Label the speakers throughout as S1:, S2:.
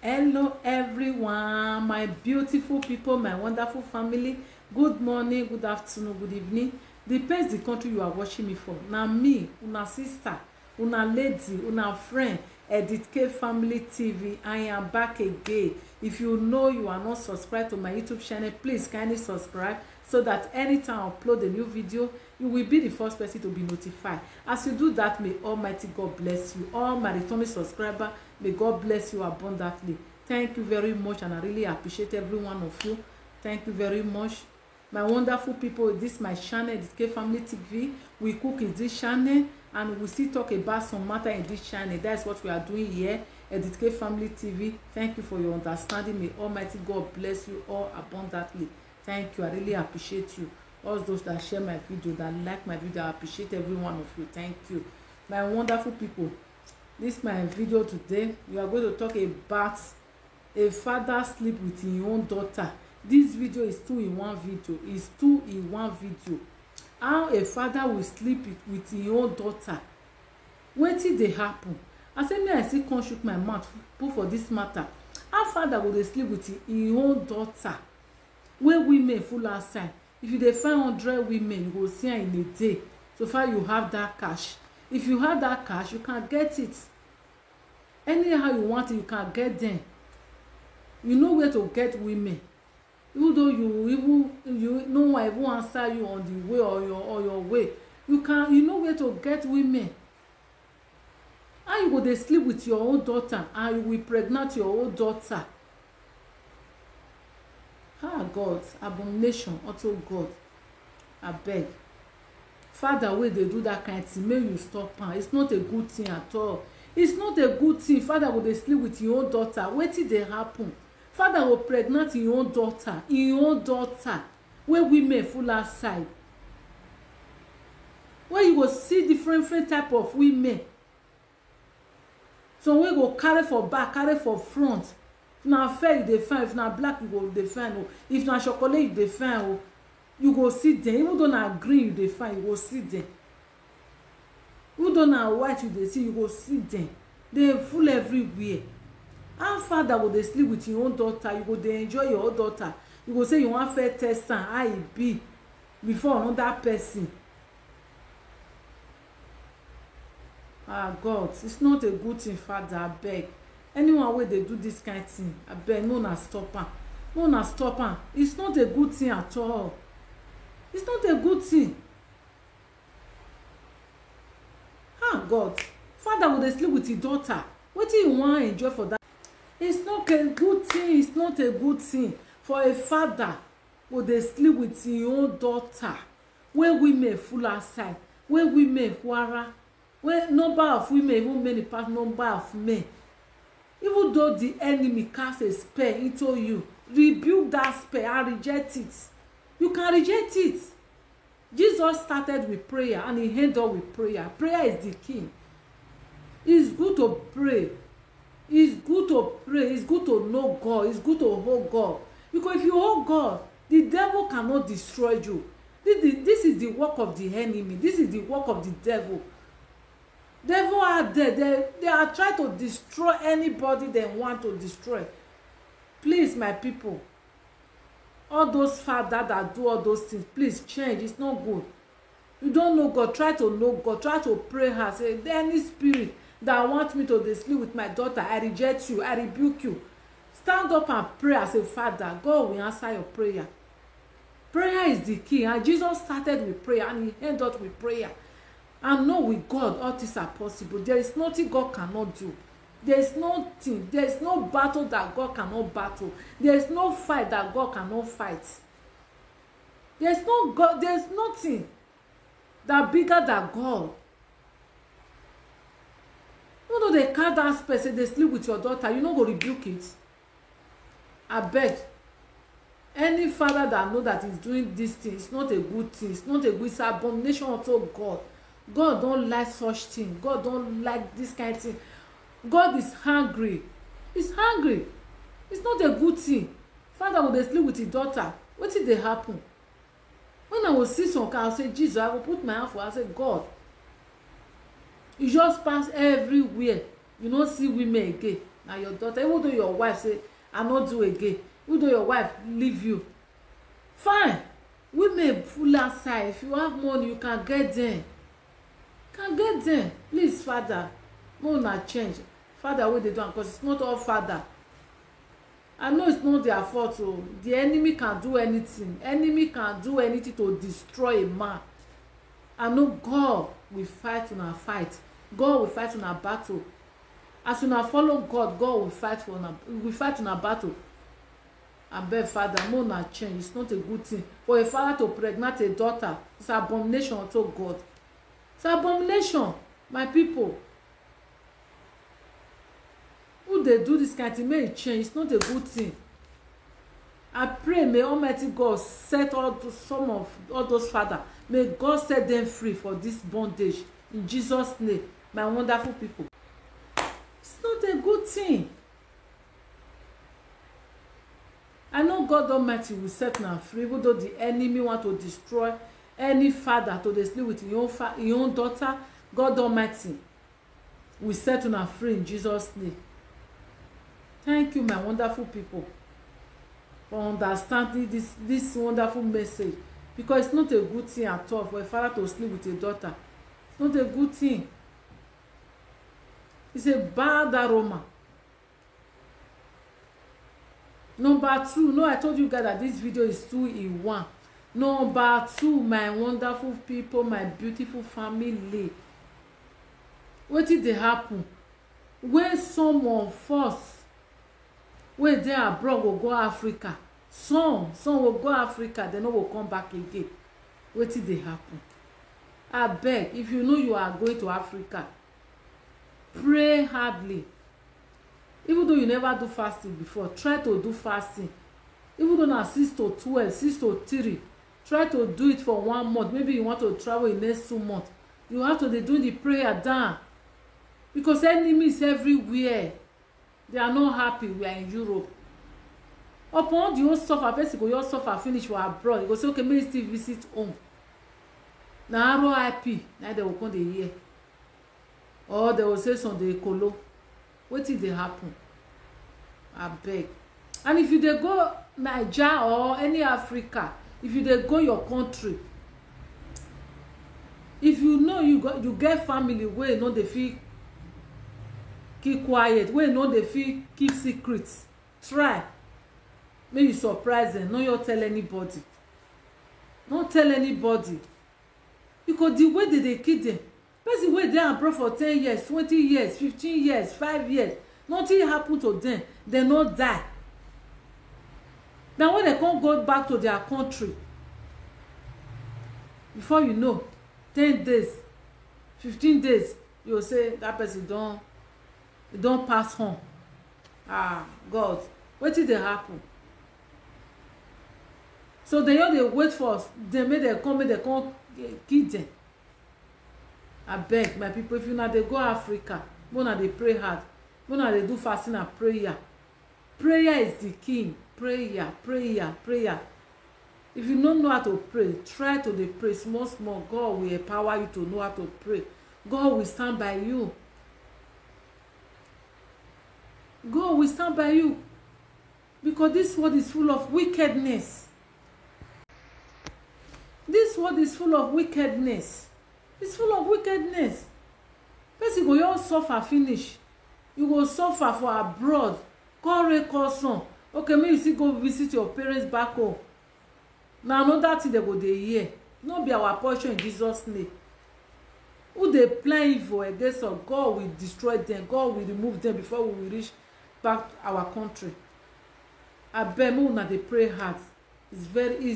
S1: Hello everyone, my beautiful people, my wonderful family. Good morning, good afternoon, good evening. Depends the country you are watching me from. Now me, una sister, una lady, una friend, Edith K Family TV. I am back again. If you know you are not subscribed to my YouTube channel, please kindly subscribe so that anytime I upload a new video, you will be the first person to be notified. As you do that, may Almighty God bless you. All my returning subscribers, may God bless you abundantly. Thank you very much, and I really appreciate every one of you. Thank you very much. My wonderful people, this is my channel, Edith K Family TV. We cook in this channel, and we still talk about some matter in this channel. That's what we are doing here, Edith K Family TV. Thank you for your understanding. May Almighty God bless you all abundantly. Thank you. I really appreciate you. All those that share my video, that like my video, I appreciate every one of you. Thank you. My wonderful people, this is my video today. We are going to talk about a father sleep with his own daughter. This video is two in one video. It's two in one video. How a father will sleep with his own daughter. Wetin dey happen? I say me I still come shook my mouth put for this matter. How father go dey sleep with his own daughter? Wey women full outside. If you dey find 100 women, you go see am in a day. So far you have that cash. If you have that cash, you can get it. Anyhow you want it, you can get them. You know where to get women. Even though you no one even answer you on the way or your way, you know where to get women. How you go dey sleep with your own daughter and you will pregnant your own daughter? Ah, God, abomination unto God. Abeg, father wey dey do that kind thing, make you stop am. It's not a good thing at all. It's not a good thing. Father go dey sleep with your own daughter. Wetin dey happen? Father go pregnant your own daughter, wey women full outside. Where you go see different type of women. Some wey go carry for back, carry for front. If na fair you dey find, if na black you go dey find o, if na chocolate you dey find o, you go see them. Even though na green you dey find, you go see them. Even though na white you dey see, you go see them. They full everywhere. How father go dey sleep with your own daughter? You go dey enjoy your own daughter. You go say you wan first test am how e be before another person. Ah, God, it's not a good thing, father. Abeg, anyone wey dey do this kind thing, abeg, no na stop am. No na stop am. It's not a good thing at all. It's not a good thing. Ah, God, father go dey sleep with his daughter. Wetin you wan enjoy for that? It's not a good thing. It's not a good thing for a father go dey sleep with his own daughter. Wey women full outside, wey women wara, wey number of women even many pass number of men. Even though the enemy cast a spell into you, rebuke that spell and reject it. You can reject it. Jesus started with prayer and he ended up with prayer. Prayer is the key. It's good to pray. It's good to pray. It's good to know God. It's good to hold God. Because if you hold God, the devil cannot destroy you. This is the work of the enemy. This is the work of the devil. Devil are there. They are trying to destroy anybody they want to destroy. Please, my people, all those fathers that do all those things, please change. It's not good. You don't know God. Try to know God. Try to pray her. Say, any spirit that wants me to sleep with my daughter, I reject you. I rebuke you. Stand up and pray as a father. God will answer your prayer. Prayer is the key. And Jesus started with prayer and he ended up with prayer. And know with God all things are possible. There is nothing God cannot do. There is nothing. There is no battle that God cannot battle. There is no fight that God cannot fight. There is no God. There is nothing that bigger than God. You know they can't that person, they sleep with your daughter, you no go rebuke it. Abeg, any father that know that is doing this thing, it's not a good thing. It's not a good, it's an abomination unto God. God don't like such thing. God don't like this kind of thing. God is hungry. He's hungry. It's not a good thing. Father will dey sleep with his daughter. Wetin dey happen? When I will see some car, I will say, Jesus, I will put my hand for her. I say, God, you just pass everywhere. You no see women again. na your daughter. Even though your wife say I no do again, even though your wife leave you, fine, women full outside. If you have money, you can get them. Please, father, no na change. Father, wey dey do am, because it's not all father. I know it's not their fault. So the enemy can do anything. Enemy can do anything to destroy a man. I know God will fight on a fight. God will fight on a battle. As una follow God, God will fight for una. Will fight on a battle. I beg, father, no na change. It's not a good thing for a father to pregnant a daughter. It's an abomination unto God. It's an abomination, my people. Who they do this kind of thing, may it change. It's not a good thing. I pray, may Almighty God set all those fathers. May God set them free for this bondage. In Jesus' name, my wonderful people. It's not a good thing. I know God Almighty will set them free, even though the enemy want to destroy any father to dey sleep with his own daughter. God Almighty will set them free in Jesus' name. Thank you, my wonderful people, for understanding this wonderful message, because it's not a good thing at all for a father to sleep with a daughter. It's not a good thing. It's a bad aroma. Number 2, no, I told you guys that this video is 2 in 1. Number 2, my wonderful people, my beautiful family. Wetin dey happen when someone force wey dey abroad go go Africa, some will go Africa, they no go come back again. Wetin dey happen? Abeg, if you know you are going to Africa, pray hardly. Even though you never do fasting before, try to do fasting. Even though na 6 to 12, 6 to 3, try to do it for 1 month. Maybe you want to travel in next 2 months. You have to dey do the prayer down, because enemies everywhere. They are not happy we are in Europe. Upon the whole suffer, person go just suffer finish for abroad. You go say, okay, may still visit home. Na RIP, now they will come dey hear. Or they will say some dey kolo. Wetin dey happen? Abeg. And if you dey go Niger or any Africa, if you dey go your country, if you know you get family wey no dey fit keep quiet, wey no dey fit keep secrets, try make you surprise them. No you tell anybody. No tell anybody, because the way they kill them, person wey dey abroad for 10 years, 20 years, 15 years, 5 years, nothing happen to them. They no die. Now when they come go back to their country, before you know, 10 days, 15 days, you say that person don't pass home. Ah, God, wetin dey happen? So they wait for them, make dem come kill them. Abeg, my people, if you na dey go Africa, una dey pray hard, una dey do fasting and prayer. Prayer is the key. Prayer. If you don't know how to pray, try to dey pray small. God will empower you to know how to pray. God will stand by you. God will stand by you, because this world is full of wickedness. This world is full of wickedness. It's full of wickedness. Person go just suffer finish. You go suffer for abroad. Call son. Okay, maybe you still go visit your parents back home. Now another thing they go dey hear. No be our portion in Jesus' name. Who dey plan evil against us, God will destroy them. God will remove them before we will reach back to our country. Abeg, make una dey pray hard. It's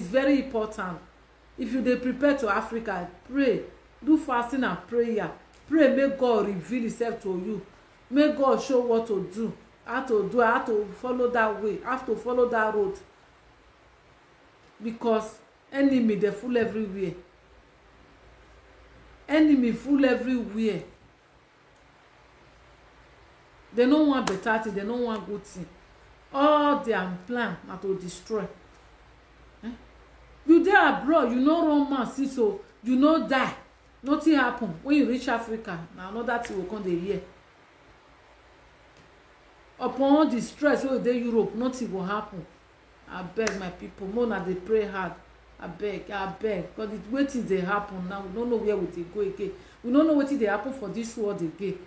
S1: very important. If you dey prepare to Africa, pray. Do fasting and prayer. Pray, make God reveal himself to you. Make God show what to do, how to follow that way, how to follow that road. Because enemy dey full everywhere. Enemy full everywhere. They no want better thing, they no want good thing. All their plan na to destroy. You dey abroad, you no run man see, so you no die. Nothing happen. When you reach Africa, na another thing will come dey hear. upon all the stress wey dey Europe, nothing go happen. Abeg my people, more na dey pray hard. Abeg, because the way things dey happen now, we no know where we dey go again. We no know wetin dey happen for this world again.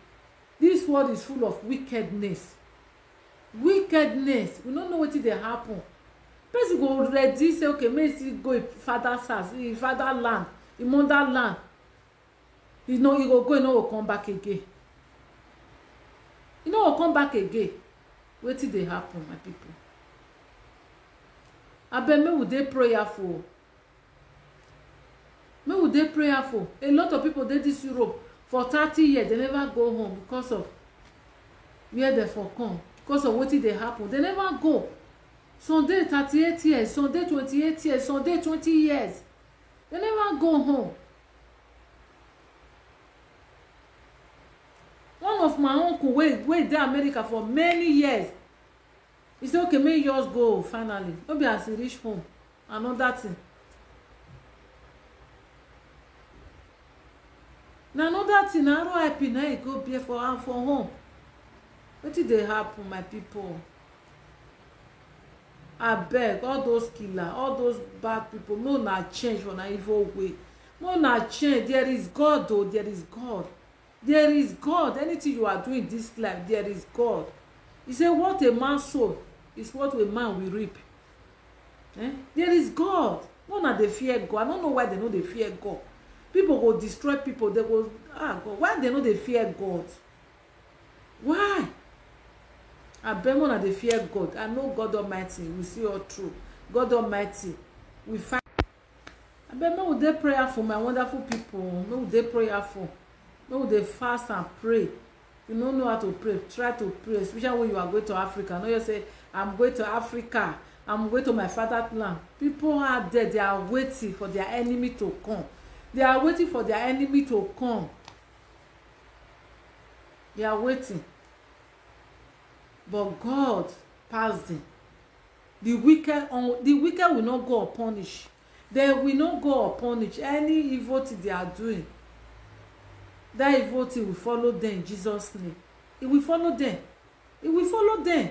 S1: This world is full of wickedness. We no know wetin dey happen. Person go ready say, okay, make he go him father's house, him fatherland, him motherland. He go go, he no go come back again. He no go come back again. Wetin dey happen, my people? Abeg, make we dey prayerful. Make we dey prayerful. A lot of people dey this Europe for 30 years, they never go home because of where they for come, because of wetin dey happen. They never go. Some dey 38 years, some dey 28 years, some dey 20 years. They never go home. One of my uncle wey dey America for many years, he say, okay, make yours go finally. No be as he reach home, another thing. Na another thing, na RIP na he go bear for home. Wetin dey happen, my people? Abeg, all those killer, all those bad people, no na change for na evil way. No na change. There is God, though. There is God. There is God. Anything you are doing in this life, there is God. He said, what a man sow is what a man will reap. There is God. No na dey fear God. I don't know why they no dey fear God. People go destroy people. They go, God. Why they no dey fear God? Why? Abeg, una dey fear God. I know God Almighty will see all through. God Almighty will fight. Abeg, make we dey prayerful, my wonderful people. Make we dey prayerful. Make we dey fast and pray. You no know how to pray, try to pray, especially when you are going to Africa. No, you say, I'm going to Africa. I'm going to my fatherland. People are there. They are waiting for their enemy to come. They are waiting for their enemy to come. They are waiting. But God passed them. The wicked will not go unpunished. They will not go unpunished. Any evil thing they are doing, that evil thing will follow them in Jesus' name. It will follow them. It will follow them.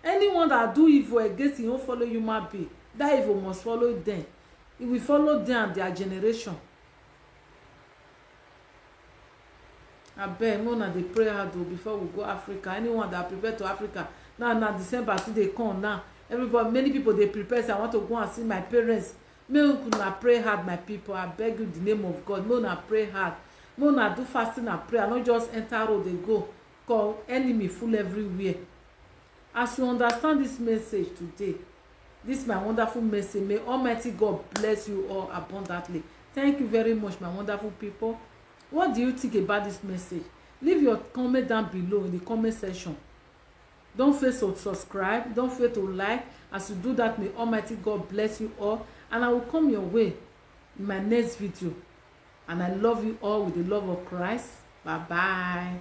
S1: Anyone that do evil against him won't follow human being. That evil must follow them. It will follow them and their generation. Abeg, una dey pray hard before we go Africa. Anyone that prepare to Africa now December still dey come now. Everybody, many people dey prepare say I want to go and see my parents. Make una pray hard, my people. I beg you, the name of God. Make una pray hard. Make una do fasting and prayer. Not just enter road dey go. Cause enemy full everywhere. As you understand this message today, this is my wonderful message. May Almighty God bless you all abundantly. Thank you very much, my wonderful people. What do you think about this message? Leave your comment down below in the comment section. Don't fail to subscribe. Don't fail to like. As you do that, may Almighty God bless you all. And I will come your way in my next video. And I love you all with the love of Christ. Bye-bye.